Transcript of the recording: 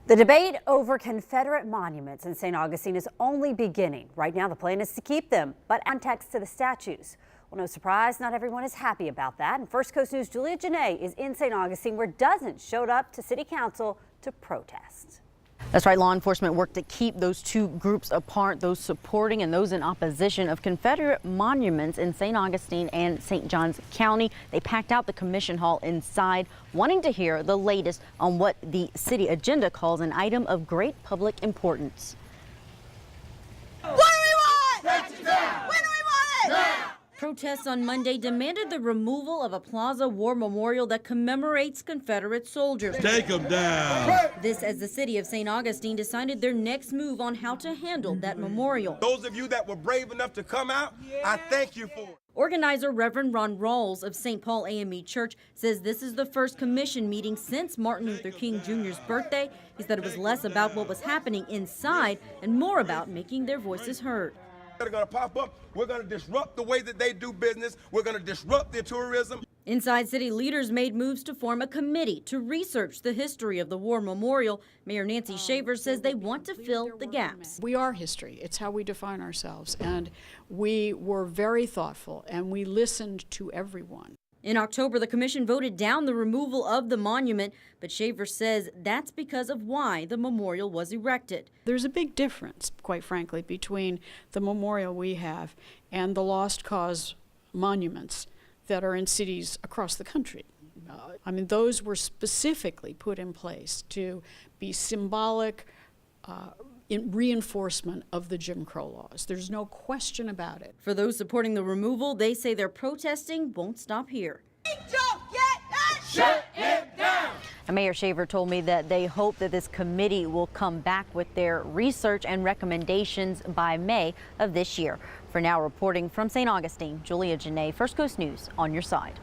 The debate over Confederate monuments in St. Augustine is only beginning. Right now, the plan is to keep them, but context to the statues. Well, no surprise, not everyone is happy about that. And First Coast News' Julia Janae is in St. Augustine, where dozens showed up to City Council to protest. That's right. Law enforcement worked to keep those two groups apart, those supporting and those in opposition of Confederate monuments in St. Augustine and St. Johns County. They packed out the commission hall inside, wanting to hear the latest on what the city agenda calls an item of great public importance. What do we want? When do we want it? Now! Protests on Monday demanded the removal of a Plaza War Memorial that commemorates Confederate soldiers. Take them down. This as the city of St. Augustine decided their next move on how to handle that memorial. Those of you that were brave enough to come out, I thank you for it. Organizer Reverend Ron Rawls of St. Paul AME Church says this is the first commission meeting since Martin Luther King Jr.'s birthday. He said it was less about what was happening inside and more about making their voices heard. They're going to pop up. We're going to disrupt the way that they do business. We're going to disrupt their tourism. Inside, city leaders made moves to form a committee to research the history of the war memorial. Mayor Nancy Shaver says they want to fill the gaps. We are history. It's how we define ourselves. And we were very thoughtful and we listened to everyone. In October, the commission voted down the removal of the monument, but Shaver says that's because of why the memorial was erected. There's a big difference, quite frankly, between the memorial we have and the lost cause monuments that are in cities across the country. I mean, those were specifically put in place to be symbolic in reinforcement of the Jim Crow laws. There's no question about it. For those supporting the removal, they say their protesting won't stop here. Shut it down! And Mayor Shaver told me that they hope that this committee will come back with their research and recommendations by May of this year. For now, reporting from St. Augustine, Julia Janae, First Coast News, on your side.